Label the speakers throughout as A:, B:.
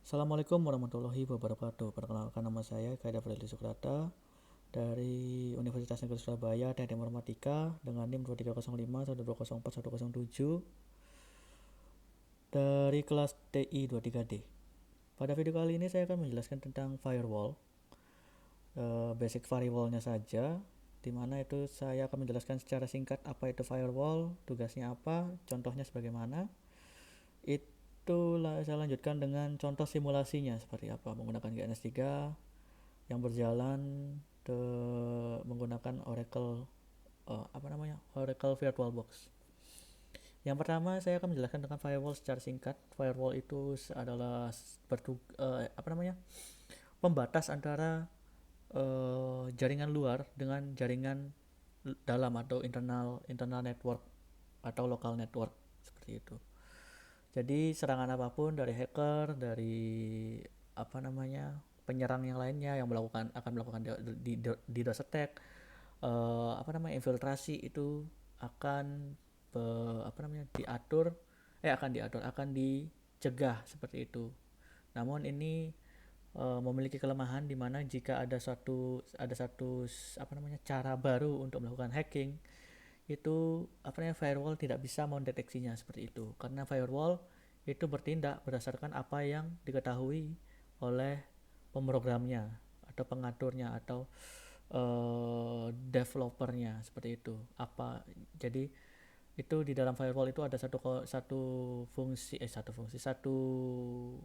A: Assalamualaikum warahmatullahi wabarakatuh. Perkenalkan, nama saya Kaida Fredly Sukrata dari Universitas Negeri Surabaya, Teknik Informatika dengan NIM 2305 1204 107 dari kelas TI 23D. Pada video kali ini saya akan menjelaskan tentang firewall, basic firewallnya saja, di mana itu saya akan menjelaskan secara singkat apa itu firewall, tugasnya apa, contohnya sebagaimana. Itulah saya lanjutkan dengan contoh simulasinya seperti apa menggunakan GNS3 yang berjalan menggunakan Oracle Oracle VirtualBox. Yang pertama saya akan menjelaskan tentang firewall secara singkat. Firewall itu adalah pembatas antara jaringan luar dengan jaringan dalam atau internal network atau local network seperti itu. Jadi serangan apapun dari hacker, dari penyerang yang lainnya yang akan melakukan DDoS attack, infiltrasi itu akan akan dicegah seperti itu. Namun ini memiliki kelemahan di mana jika ada satu cara baru untuk melakukan hacking, itu firewall tidak bisa mendeteksinya seperti itu, karena firewall itu bertindak berdasarkan apa yang diketahui oleh pemrogramnya atau pengaturnya atau developernya seperti itu. Jadi itu di dalam firewall itu ada satu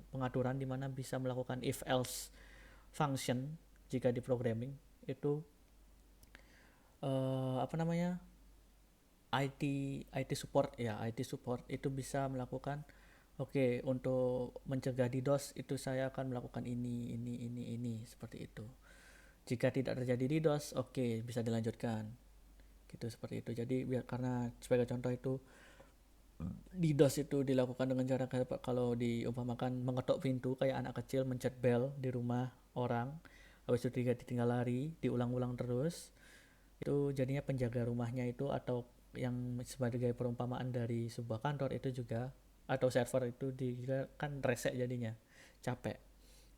A: pengaturan di mana bisa melakukan if else function jika di programming itu eh, apa namanya IT IT support, IT support itu bisa melakukan, oke, untuk mencegah DDoS itu saya akan melakukan ini seperti itu. Jika tidak terjadi DDoS, oke, bisa dilanjutkan gitu seperti itu. Jadi karena sebagai contoh itu DDoS itu dilakukan dengan cara kalau diumpamakan mengetok pintu kayak anak kecil mencet bel di rumah orang, habis itu ditinggal lari, diulang-ulang terus, itu jadinya penjaga rumahnya itu atau yang sebagai perumpamaan dari sebuah kantor itu juga atau server itu juga kan resek jadinya, capek.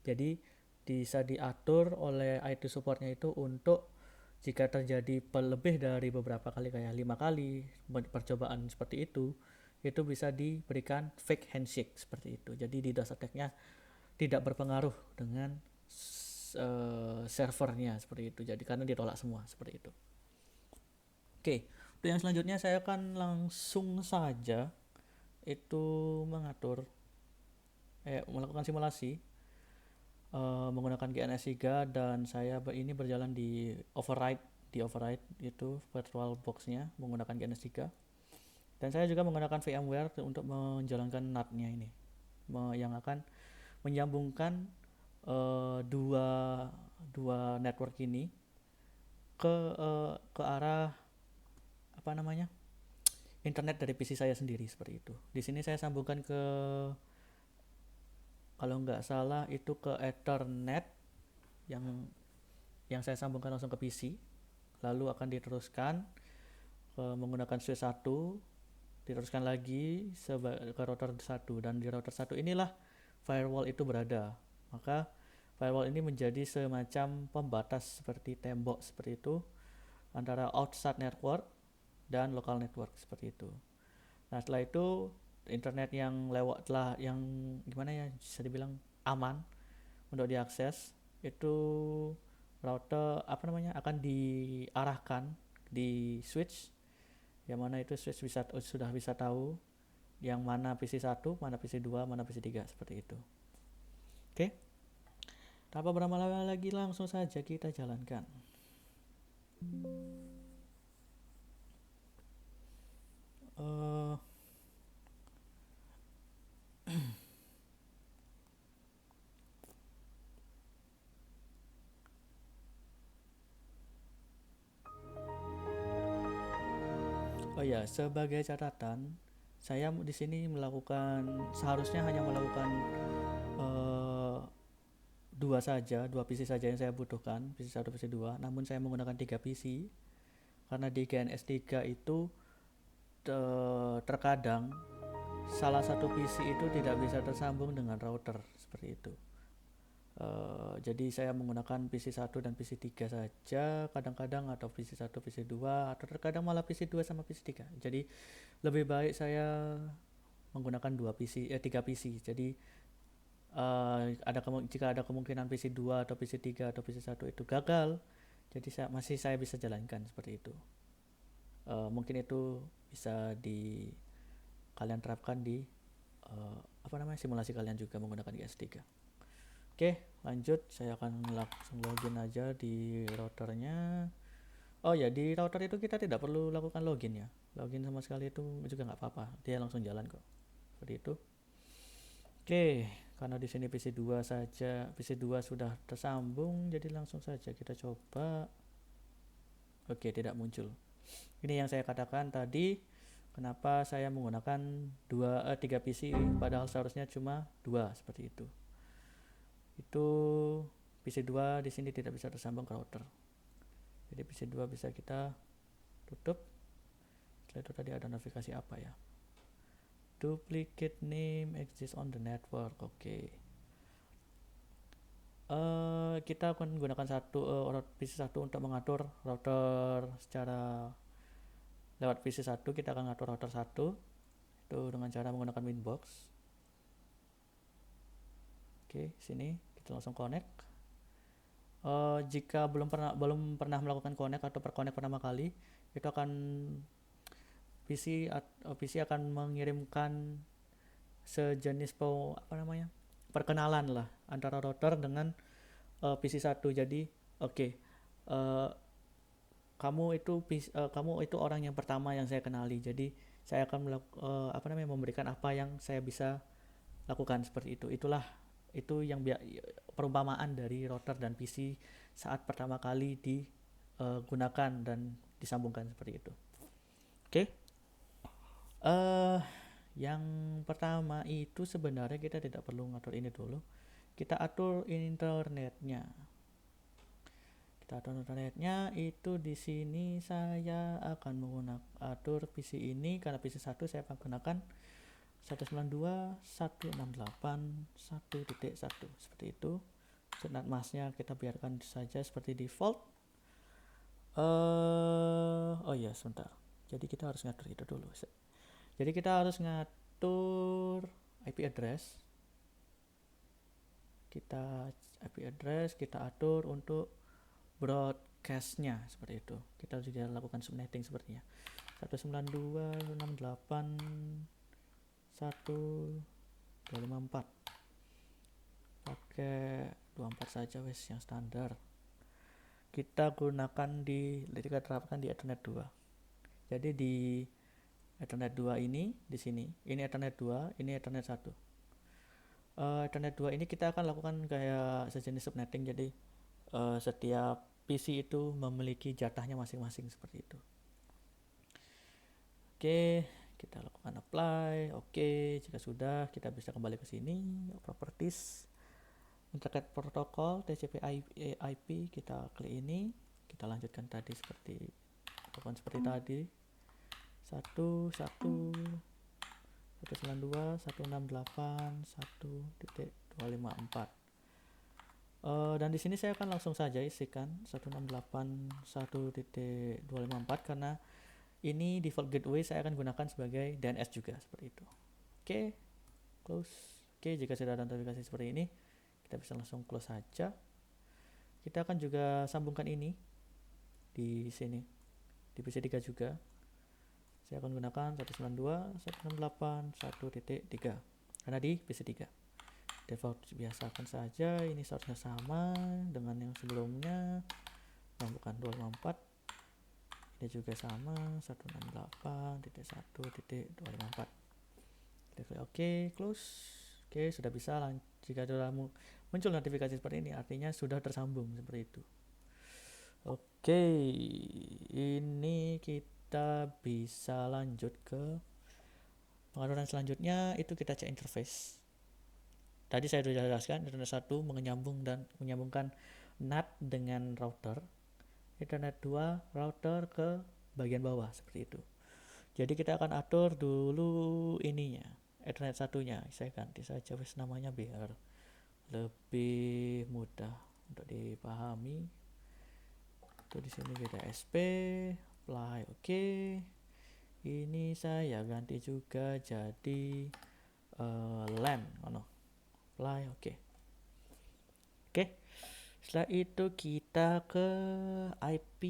A: Jadi bisa diatur oleh IT supportnya itu untuk jika terjadi lebih dari beberapa kali kayak 5 kali percobaan seperti itu bisa diberikan fake handshake seperti itu. Jadi DDoS attack-nya tidak berpengaruh dengan servernya seperti itu. Jadi karena ditolak semua seperti itu. Oke, untuk yang selanjutnya saya akan langsung saja itu melakukan simulasi menggunakan GNS3, dan saya ini berjalan di override itu virtual box-nya menggunakan GNS3, dan saya juga menggunakan VMware untuk menjalankan NAT-nya ini yang akan menyambungkan dua network ini ke arah internet dari PC saya sendiri seperti itu. Di sini saya sambungkan kalau nggak salah itu ke Ethernet yang saya sambungkan langsung ke PC, lalu akan diteruskan menggunakan switch 1, diteruskan lagi ke router 1, dan di router 1 inilah firewall itu berada. Maka firewall ini menjadi semacam pembatas seperti tembok seperti itu antara outside network dan local network seperti itu. Nah, setelah itu internet yang lewat telah yang gimana ya bisa dibilang aman untuk diakses, itu router akan diarahkan di switch, yang mana itu switch sudah bisa tahu yang mana PC 1, mana PC 2, mana PC 3 seperti itu. Oke. Tanpa berlama-lama lagi langsung saja kita jalankan. Uh, oh ya, sebagai catatan, saya di sini seharusnya hanya melakukan uh, dua PC saja yang saya butuhkan, PC 1, PC 2, namun saya menggunakan 3 PC karena di GNS 3 itu terkadang salah satu PC itu tidak bisa tersambung dengan router seperti itu. Jadi saya menggunakan PC 1 dan PC 3 saja kadang-kadang, atau PC 1 PC 2, atau terkadang malah PC 2 sama PC 3. Jadi lebih baik saya menggunakan 3 PC. Jadi jika ada kemungkinan PC 2 atau PC 3 atau PC 1 itu gagal, jadi saya bisa jalankan seperti itu. Mungkin itu bisa kalian terapkan di simulasi kalian juga menggunakan GS3. Oke, lanjut. Saya akan langsung login aja di routernya. Oh ya, di router itu kita tidak perlu lakukan login ya. Login sama sekali itu juga nggak apa-apa. Dia langsung jalan kok. Seperti itu. Oke, karena di sini PC2 sudah tersambung, jadi langsung saja kita coba. Oke, tidak muncul. Ini yang saya katakan tadi, kenapa saya menggunakan 3 PC padahal seharusnya cuma 2 seperti itu. Itu PC2 di sini tidak bisa tersambung ke router. Jadi PC2 bisa kita tutup. Setelah itu tadi ada notifikasi apa ya? Duplicate name exists on the network. Oke. Kita akan menggunakan PC1 untuk mengatur router secara lewat PC1. Kita akan ngatur router 1 itu dengan cara menggunakan Winbox. Oke, sini kita langsung connect. Jika belum pernah melakukan connect atau connect pertama kali, itu akan PC akan mengirimkan sejenis perkenalan lah antara router dengan PC1. Jadi kamu itu orang yang pertama yang saya kenali. Jadi saya akan memberikan apa yang saya bisa lakukan seperti itu. Itu yang perumpamaan dari router dan PC saat pertama kali digunakan dan disambungkan seperti itu. Oke. Yang pertama itu sebenarnya kita tidak perlu ngatur ini dulu. Kita atur internetnya. Itu di sini saya akan menggunakan atur PC ini, karena PC1 saya akan gunakan 192.168.1.1 seperti itu. Senat masnya kita biarkan saja seperti default. Oh iya, sebentar. Jadi kita harus ngatur itu dulu. Jadi kita harus ngatur IP address. Kita atur untuk broadcastnya seperti itu. Kita juga lakukan subnetting sepertinya. 192.168.1.254. Pakai 24 saja wes, yang standar. Kita terapkan di Ethernet 2. Jadi di Ethernet 2 ini di sini, ini Ethernet 2, ini Ethernet 1. Ethernet 2 ini kita akan lakukan kayak sejenis subnetting. Jadi setiap PC itu memiliki jatahnya masing-masing seperti itu. Oke, kita lakukan apply. Oke, jika sudah, kita bisa kembali ke sini, properties, internet protokol, TCP IP, kita klik ini, kita lanjutkan tadi seperti tadi. 192.168.1.254. Dan di sini saya akan langsung saja isikan 168.1.254 karena ini default gateway saya akan gunakan sebagai DNS juga seperti itu. Oke, close. Oke, jika sudah ada notifikasi seperti ini, kita bisa langsung close saja. Kita akan juga sambungkan ini di sini di PC3 juga. Saya akan gunakan 192.168.1.3 karena di PC3. Default biasakan saja, ini seharusnya sama dengan yang sebelumnya, bukan 254. Ini juga sama, 168.1.254. Kita klik OK, close. Oke, sudah bisa. Jika sudah muncul notifikasi seperti ini, artinya sudah tersambung seperti itu. Oke, ini kita bisa lanjut ke pengaturan selanjutnya. Itu kita cek interface. Tadi saya sudah jelaskan, Ethernet 1 menyambungkan NAT dengan router. Ethernet 2 router ke bagian bawah seperti itu. Jadi kita akan atur dulu ininya. Ethernet satunya saya ganti saja wes namanya biar lebih mudah untuk dipahami. Itu di sini beda SP apply oke. Ini saya ganti juga jadi LAN apply oke. Setelah itu kita ke IP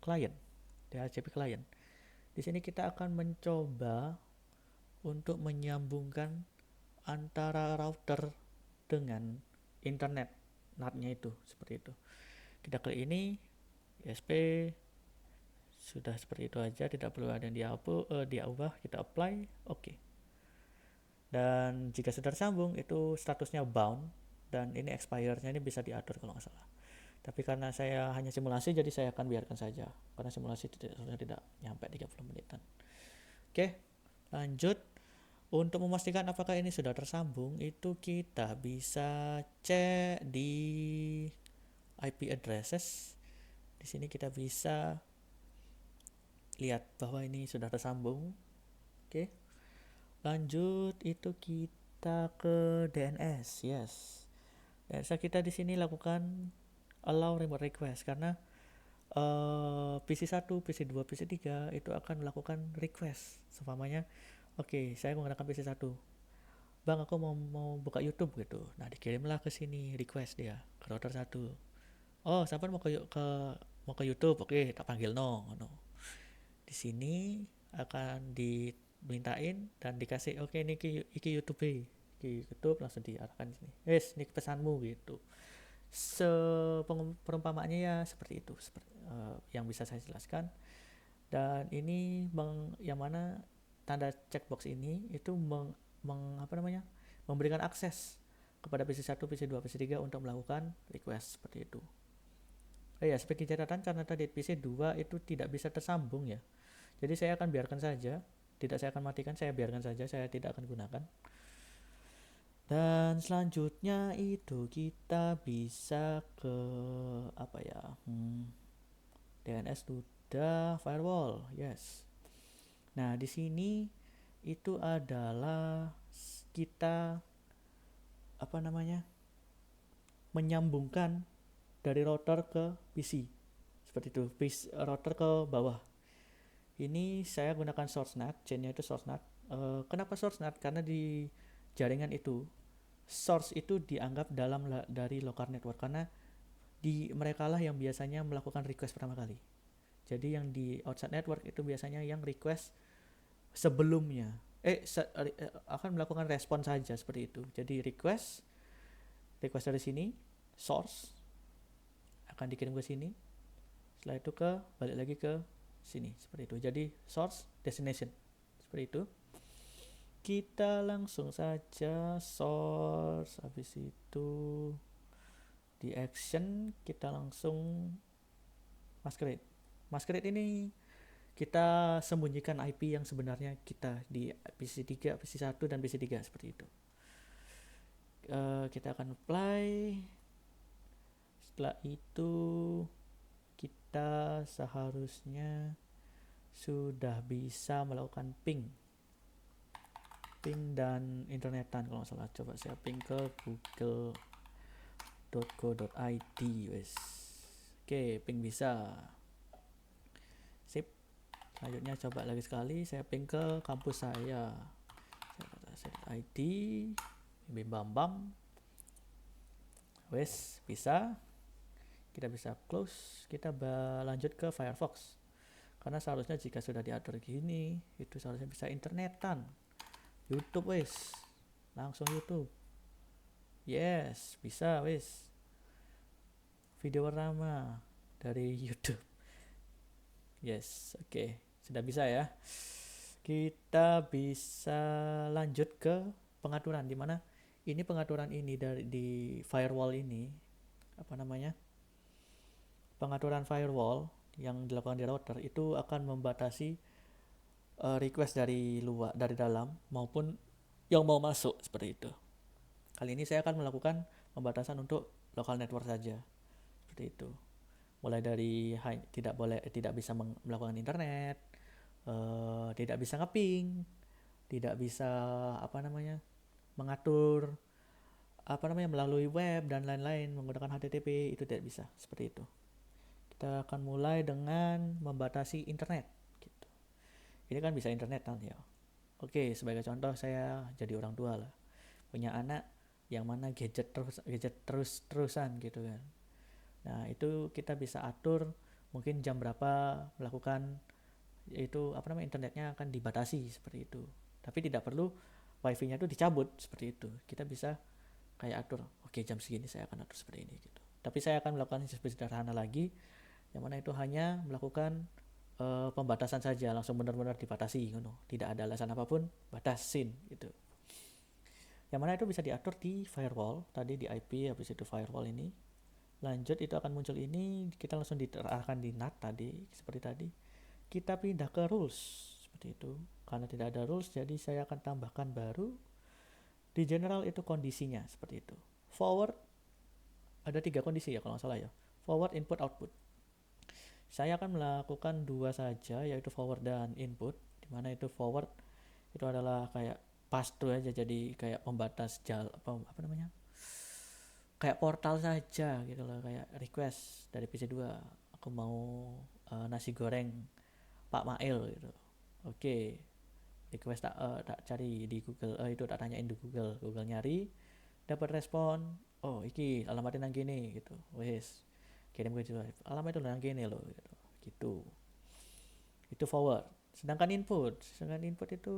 A: client, DHCP client. Di sini kita akan mencoba untuk menyambungkan antara router dengan internet NAT-nya itu seperti itu. Kita klik ini ISP sudah seperti itu aja, tidak perlu ada yang diubah, kita apply oke. Dan jika sudah tersambung itu statusnya bound, dan ini expire-nya ini bisa diatur kalau nggak salah. Tapi karena saya hanya simulasi jadi saya akan biarkan saja karena simulasi tidak nyampe 30 menitan. Oke, lanjut. Untuk memastikan apakah ini sudah tersambung itu kita bisa cek di IP addresses. Di sini kita bisa lihat bahwa ini sudah tersambung. Oke. Lanjut itu kita ke DNS. Yes. DNS kita di sini lakukan allow remote request karena PC1, PC2, PC3 itu akan melakukan request. Seumpamanya, oke, saya menggunakan PC1. Bang, aku mau buka YouTube gitu. Nah, dikirimlah ke sini request dia ke router 1. Oh, sampai mau ke YouTube. Oke, tak panggil no. Di sini akan dimintain dan dikasih oke ini iki YouTube. Iki YouTube langsung diarahkan di sini. Wes, ini pesanmu gitu. Perumpamaannya ya seperti itu, yang bisa saya jelaskan. Dan ini yang mana tanda checkbox ini itu memberikan akses kepada PC1, PC2, PC3 untuk melakukan request seperti itu. Ya, sebagai catatan karena tadi PC2 itu tidak bisa tersambung ya. Jadi saya akan biarkan saja, tidak saya akan matikan, saya biarkan saja, saya tidak akan gunakan. Dan selanjutnya itu kita bisa ke DNS sudah, firewall, yes. Nah, di sini itu adalah kita menyambungkan dari router ke PC. Seperti itu, router ke bawah. Ini saya gunakan source NAT, chainnya itu source NAT. Kenapa source NAT? Karena di jaringan itu source itu dianggap dari local network karena mereka lah yang biasanya melakukan request pertama kali. Jadi yang di outside network itu biasanya yang request sebelumnya akan melakukan respon saja seperti itu. Jadi request dari sini source akan dikirim ke sini, setelah itu balik lagi ke sini seperti itu. Jadi source destination seperti itu. Kita langsung saja source, habis itu di action kita langsung masquerade ini kita sembunyikan IP yang sebenarnya kita di PC3, PC1 dan PC3 seperti itu. Kita akan apply. Setelah itu kita seharusnya sudah bisa melakukan ping dan internetan kalau nggak salah. Coba saya ping ke google.co.id wes. Oke, ping bisa. Sip. Selanjutnya coba lagi sekali saya ping ke kampus saya. ID Bim Bambang. Wes, bisa. Kita bisa close, kita lanjut ke Firefox. Karena seharusnya jika sudah diatur gini, itu seharusnya bisa internetan. YouTube wes. Langsung YouTube. Yes, bisa wes. Video pertama dari YouTube. Yes, oke. Sudah bisa ya. Kita bisa lanjut ke pengaturan, dimana ini pengaturan ini di firewall ini pengaturan firewall yang dilakukan di router itu akan membatasi request dari dalam maupun yang mau masuk seperti itu. Kali ini saya akan melakukan pembatasan untuk local network saja seperti itu. Mulai dari tidak bisa melakukan internet, tidak bisa ngeping, tidak bisa mengatur melalui web dan lain-lain menggunakan HTTP, itu tidak bisa seperti itu. Kita akan mulai dengan membatasi internet gitu. Ini kan bisa internet kan ya. Oke, sebagai contoh saya jadi orang tua lah, punya anak yang mana gadget terus-terusan gitu kan. Nah, itu kita bisa atur mungkin jam berapa melakukan itu internetnya akan dibatasi seperti itu. Tapi tidak perlu wifi-nya itu dicabut seperti itu. Kita bisa kayak atur, oke jam segini saya akan atur seperti ini gitu. Tapi saya akan melakukan yang lebih sederhana lagi, yang mana itu hanya melakukan pembatasan saja, langsung benar-benar dibatasi, tidak ada alasan apapun, batasin gitu. Yang mana itu bisa diatur di firewall, tadi di IP, habis itu firewall ini. Lanjut itu akan muncul ini, kita langsung diterarahkan di NAT tadi, seperti tadi. Kita pindah ke rules, seperti itu. Karena tidak ada rules, jadi saya akan tambahkan baru. Di general itu kondisinya, seperti itu. Forward, ada 3 kondisi ya kalau nggak salah ya. Forward, input, output. Saya akan melakukan 2 saja, yaitu forward dan input. Dimana itu forward, itu adalah kayak pass through aja, jadi kayak pembatas kayak portal saja gitu loh, kayak request dari PC2, aku mau nasi goreng Pak Mail gitu. Oke, request tak cari di Google, itu tak tanyain di Google nyari, dapat respon, oh iki alamatnya nang gini gitu, wes kirim ke situ, alamat itu nang gini loh gitu. Itu forward. Sedangkan input itu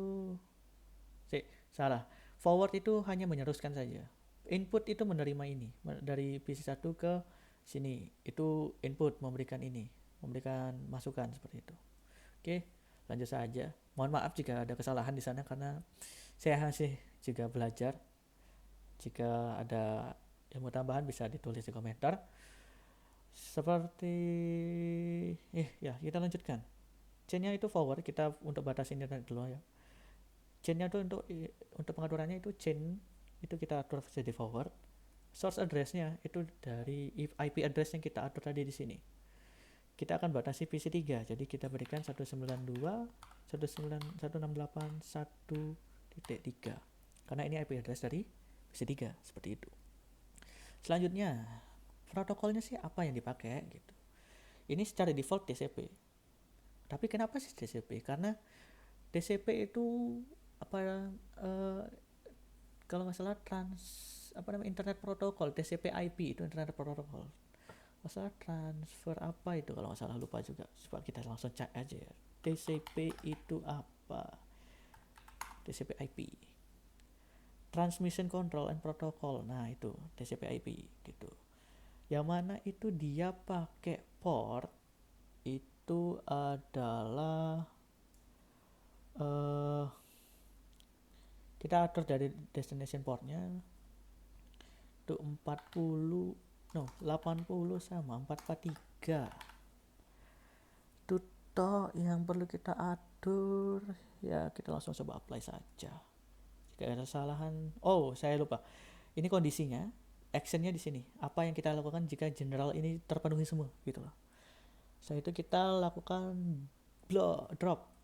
A: salah. Forward itu hanya meneruskan saja. Input itu menerima ini dari PC1 ke sini. Itu input, memberikan masukan seperti itu. Oke, lanjut saja. Mohon maaf jika ada kesalahan di sana karena saya masih juga belajar. Jika ada ilmu tambahan bisa ditulis di komentar. Seperti kita lanjutkan. Chainnya itu forward, kita untuk batas internet dulu ya. Chainnya itu untuk pengaturannya itu chain itu kita atur jadi forward. Source address-nya itu dari IP address yang kita atur tadi di sini. Kita akan batasi PC3, jadi kita berikan 192.168.1.3 karena ini IP address dari PC3 seperti itu. Selanjutnya protokolnya sih apa yang dipakai gitu. Ini secara default TCP. Tapi kenapa sih TCP? Karena TCP itu kalau nggak salah internet protokol, TCP IP itu internet protokol. Masalah transfer apa itu kalau nggak salah, lupa juga. Coba kita langsung cek aja ya. TCP itu apa? TCP IP. Transmission Control and Protocol. Nah, itu TCP IP gitu. Yang mana itu dia pakai port itu adalah kita atur dari destination portnya itu 80 sama 443. Itu toh yang perlu kita atur ya, kita langsung coba apply saja. Jika ada kesalahan, saya lupa, ini kondisinya, actionnya di sini, apa yang kita lakukan jika general ini terpenuhi semua gitu loh. Setelah itu kita lakukan drop.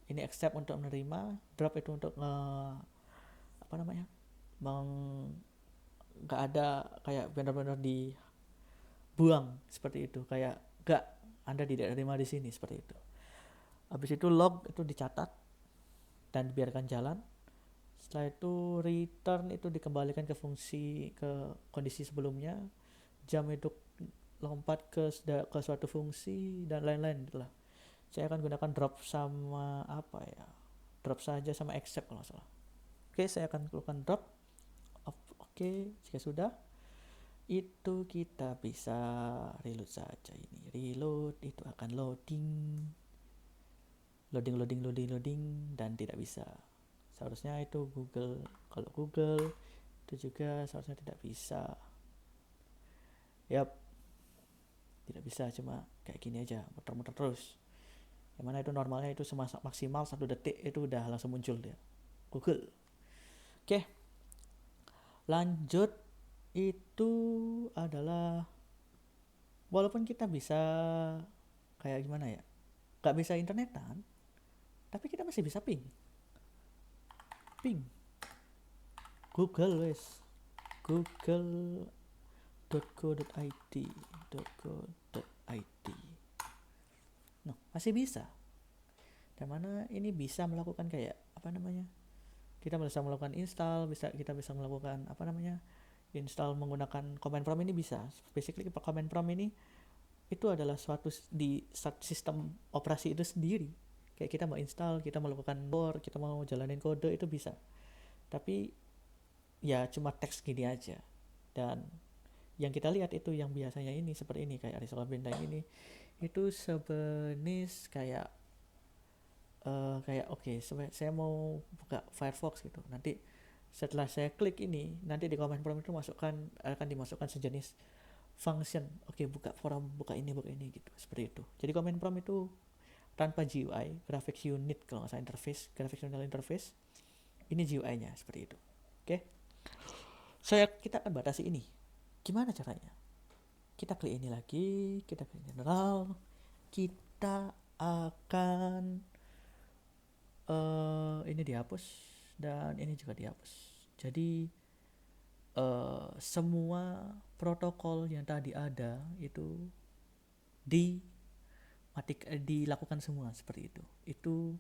A: Ini accept untuk menerima, drop itu untuk nggak ada kayak benar-benar dibuang seperti itu, kayak nggak, Anda tidak terima di sini seperti itu. Habis itu log itu dicatat dan dibiarkan jalan. Setelah itu return itu dikembalikan ke kondisi sebelumnya. Jam itu lompat ke suatu fungsi dan lain-lain gitulah. Saya akan gunakan drop sama drop saja sama accept kalau salah. Oke, saya akan lakukan drop. Oke, jika sudah itu kita bisa reload saja. Ini reload itu akan loading dan tidak bisa. Seharusnya itu Google, kalau Google itu juga seharusnya tidak bisa. Tidak bisa, cuma kayak gini aja, muter-muter terus. Yang mana itu normalnya itu maksimal 1 detik itu udah langsung muncul dia Google. Oke, lanjut itu adalah walaupun kita bisa kayak gimana ya, gak bisa internetan, tapi kita masih bisa ping. ping Google wes, google.co.id. Nah, masih bisa. Dan mana ini bisa melakukan kayak apa namanya? Kita bisa melakukan install, kita bisa melakukan apa namanya? Install menggunakan command prompt ini bisa. Basically command prompt ini itu adalah suatu di sistem operasi itu sendiri. Kayak kita mau install, kita melakukan board, kita mau jalanin kode itu bisa. Tapi ya cuma teks gini aja. Dan yang kita lihat itu yang biasanya ini seperti ini kayak Arizona Bintang ini itu sebenarnya kayak oke, saya mau buka Firefox gitu. Nanti setelah saya klik ini, nanti di command prompt itu akan dimasukkan sejenis function. Oke, buka forum, buka ini gitu. Seperti itu. Jadi command prompt itu tanpa GUI, graphics unit kalau nggak salah interface, graphics unit interface. Ini GUI-nya seperti itu. Oke. Kita akan batasi ini. Gimana caranya? Kita klik ini lagi, kita klik general, kita akan ini dihapus dan ini juga dihapus. Jadi semua protokol yang tadi ada itu dilakukan semua seperti itu. Itu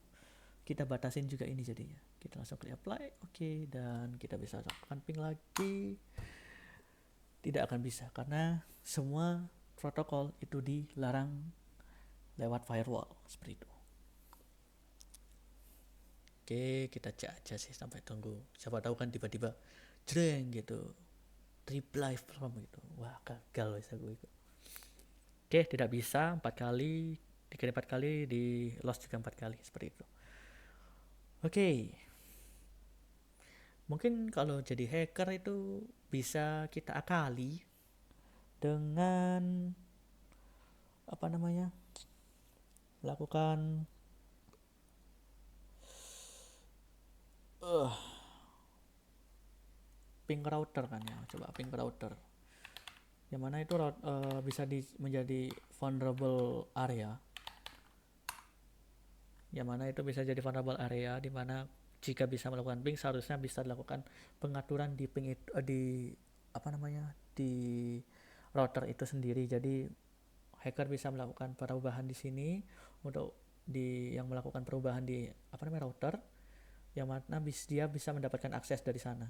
A: kita batasin juga ini jadinya. Kita langsung klik apply, oke, dan kita bisa lakukan ping lagi. Tidak akan bisa karena semua protokol itu dilarang lewat firewall seperti itu. Oke, kita cek aja sih sampai tunggu. Siapa tahu kan tiba-tiba jreng gitu, reply from gitu. Wah, gagal bisa gue itu. Oke, tidak bisa 4 kali, dikirim 4 kali, di lost juga 4 kali seperti itu. Oke. Mungkin kalau jadi hacker itu bisa kita akali dengan apa namanya? Melakukan ping router kan ya. Coba ping router. Yang mana itu bisa menjadi vulnerable area. Yang mana itu bisa jadi vulnerable area di mana jika bisa melakukan ping seharusnya bisa dilakukan pengaturan di ping itu di apa namanya? Di router itu sendiri. Jadi hacker bisa melakukan perubahan di sini untuk yang melakukan perubahan di apa namanya router yang mana dia bisa mendapatkan akses dari sana.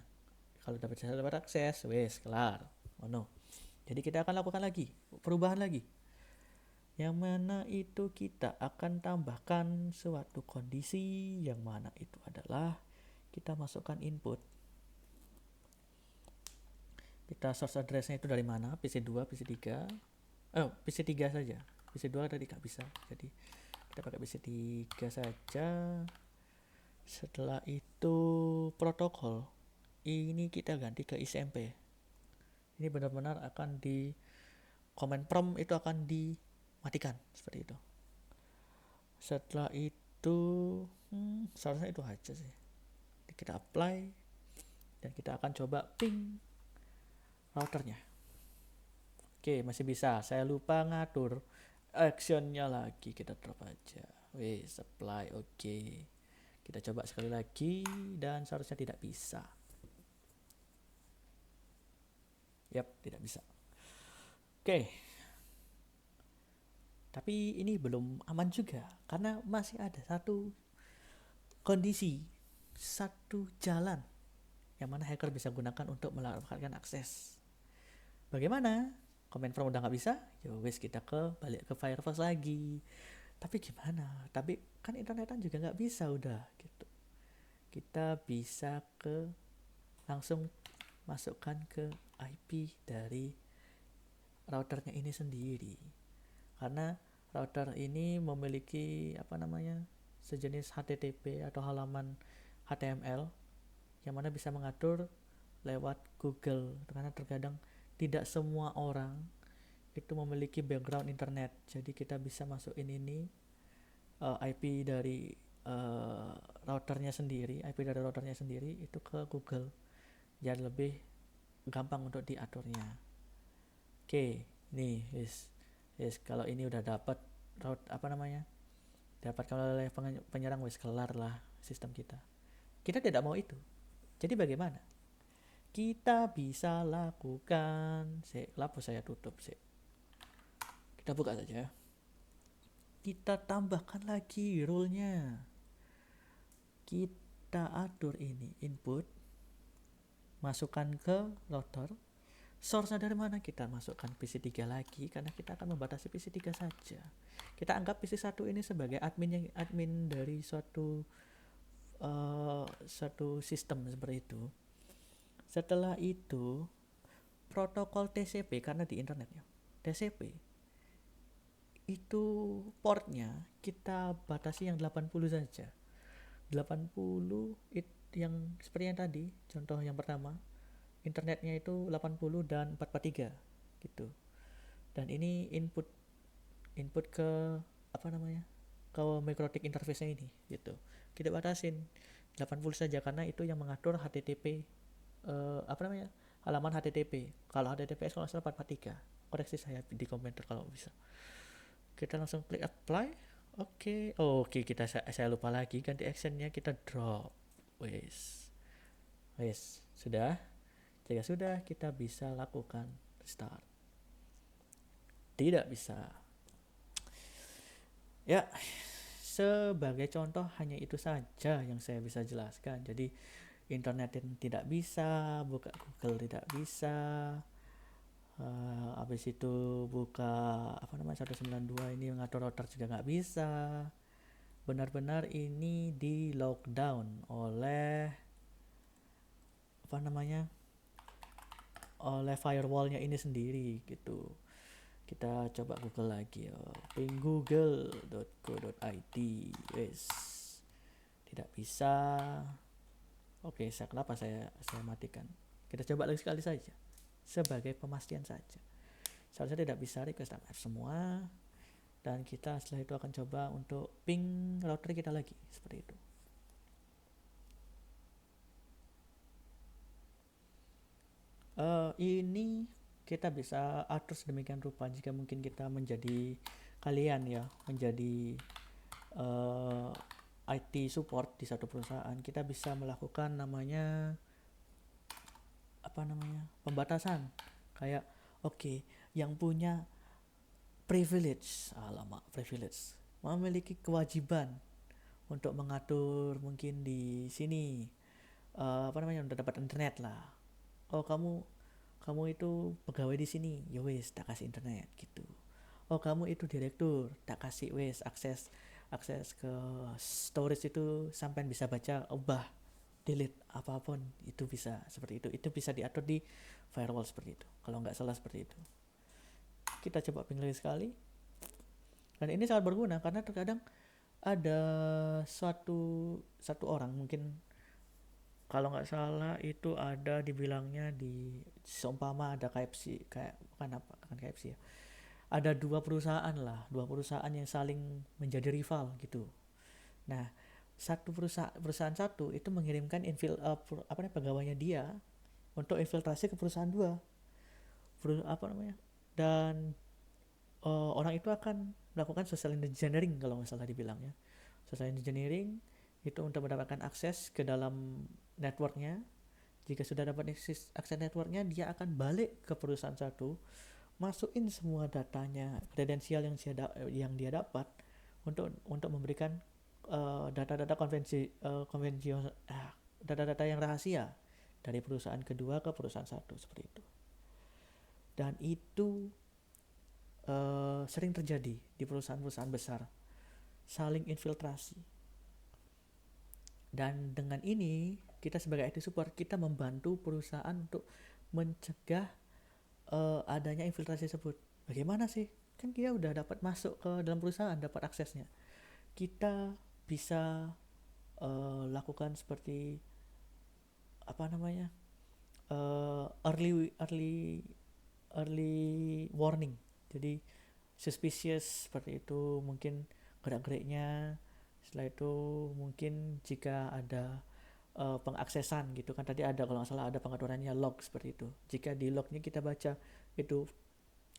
A: Kalau dapat akses, wes kelar. Oh no. Jadi kita akan lakukan lagi perubahan lagi. Yang mana itu kita akan tambahkan suatu kondisi yang mana itu adalah kita masukkan input. Kita source address-nya itu dari mana? PC2, PC3. PC3 saja. PC2 tadi nggak bisa. Jadi kita pakai PC3 saja. Setelah itu protokol ini kita ganti ke ISMP. Ini benar-benar akan di command prompt itu akan dimatikan seperti itu. Setelah itu seharusnya itu aja sih. Kita apply dan kita akan coba ping routernya. Oke, masih bisa. Saya lupa ngatur actionnya lagi. Kita drop aja. Apply. Oke. Kita coba sekali lagi dan seharusnya tidak bisa. Tidak bisa. Oke. Tapi ini belum aman juga karena masih ada satu kondisi, satu jalan yang mana hacker bisa gunakan untuk mendapatkan akses. Bagaimana? Command prompt udah nggak bisa, ya wes kita balik ke Firefox lagi. Tapi gimana? Tapi kan internetan juga nggak bisa udah gitu. Kita bisa langsung masukkan ke IP dari routernya ini sendiri. Karena router ini memiliki sejenis HTTP atau halaman HTML yang mana bisa mengatur lewat Google. Karena terkadang tidak semua orang itu memiliki background internet. Jadi kita bisa masukin ini IP dari routernya sendiri, itu ke Google. Jadi lebih gampang untuk diaturnya. Oke, nih kalau ini udah dapat dapatkan oleh penyerang, kelar lah sistem kita. Kita tidak mau itu. Jadi bagaimana? Kita bisa lakukan, kenapa saya tutup sih? Kita buka saja ya. Kita tambahkan lagi rule-nya. Kita atur ini input, masukkan ke router. Source-nya dari mana? Kita masukkan PC3 lagi karena kita akan membatasi PC3 saja. Kita anggap PC1 ini sebagai admin dari suatu sistem seperti itu. Setelah itu protokol TCP, karena di internet ya, TCP itu portnya kita batasi yang 80 saja. 80 yang seperti yang tadi, contoh yang pertama, internetnya itu 80 dan 443 gitu. Dan ini input ke ke MikroTik interface-nya ini gitu. Kita batasin 80 saja karena itu yang mengatur HTTP halaman HTTP. Kalau HTTPS kalau salah 443. Koreksi saya di komentar kalau bisa. Kita langsung klik apply. Oke, saya lupa lagi ganti actionnya, kita drop. Wes, sudah. Jika sudah, kita bisa lakukan restart. Tidak bisa. Ya, sebagai contoh hanya itu saja yang saya bisa jelaskan. Jadi internet tidak bisa, buka Google tidak bisa, habis itu buka 192 ini mengatur router juga nggak bisa. Benar-benar ini di lockdown oleh oleh firewallnya ini sendiri gitu. Kita coba Google lagi ya, pinggoogle.co.id. Yes, tidak bisa. Oke, kenapa saya matikan. Kita coba lagi sekali saja sebagai pemastian saja. Seharusnya tidak bisa request MF semua, dan kita setelah itu akan coba untuk ping router kita lagi seperti itu. Ini kita bisa atur sedemikian rupa jika mungkin kita menjadi IT support di satu perusahaan. Kita bisa melakukan pembatasan kayak yang punya privilege memiliki kewajiban untuk mengatur mungkin di sini udah dapat internet lah. Kamu itu pegawai di sini, ya wes tak kasih internet gitu. Kamu itu direktur, tak kasih wes akses ke storage itu sampai bisa baca, delete apapun itu bisa seperti itu. Itu bisa diatur di firewall seperti itu. Kalau nggak salah seperti itu. Kita coba ping lagi sekali. Dan ini sangat berguna karena terkadang ada satu orang, mungkin kalau nggak salah itu ada dibilangnya seumpama ada KFC, bukan KFC ya, ada dua perusahaan yang saling menjadi rival gitu. Nah, satu perusahaan satu itu mengirimkan pegawainya dia untuk infiltrasi ke perusahaan dua, dan orang itu akan melakukan social engineering kalau nggak salah dibilangnya. Social engineering itu untuk mendapatkan akses ke dalam networknya. Jika sudah dapat akses networknya, dia akan balik ke perusahaan satu, masukin semua datanya, kredensial yang dia dapat untuk memberikan data-data data-data yang rahasia dari perusahaan kedua ke perusahaan satu seperti itu. Dan itu sering terjadi di perusahaan-perusahaan besar, saling infiltrasi. Dan dengan ini kita sebagai IT support, kita membantu perusahaan untuk mencegah adanya infiltrasi tersebut. Bagaimana sih? Kan dia udah dapat masuk ke dalam perusahaan, dapat aksesnya. Kita bisa lakukan seperti early warning. Jadi suspicious seperti itu, mungkin gerak-geriknya. Setelah itu mungkin jika ada pengaksesan gitu kan, tadi ada kalau nggak salah ada pengaturannya log seperti itu. Jika di lognya kita baca itu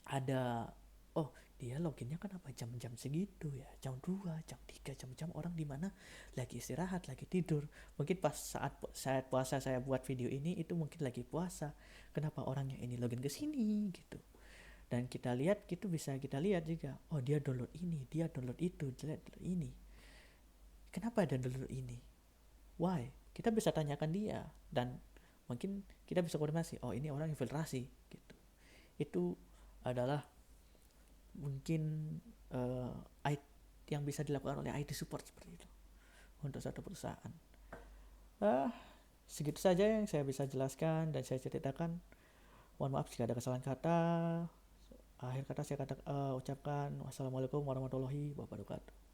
A: ada dia loginnya kenapa jam-jam segitu ya, jam 2, jam 3, jam-jam orang di mana lagi istirahat, lagi tidur. Mungkin pas saat puasa saya buat video ini itu mungkin lagi puasa, kenapa orangnya ini login ke sini gitu. Dan kita lihat gitu, bisa kita lihat juga, oh dia download ini, dia download itu, dia download ini, kenapa dia download ini, why, kita bisa tanyakan dia. Dan mungkin kita bisa konfirmasi, oh ini orang infiltrasi gitu. Itu adalah mungkin uh, yang bisa dilakukan oleh IT support seperti itu untuk satu perusahaan. uh, Segitu saja yang saya bisa jelaskan dan saya ceritakan. Mohon maaf jika ada kesalahan kata. Akhir kata saya ucapkan wassalamualaikum warahmatullahi wabarakatuh.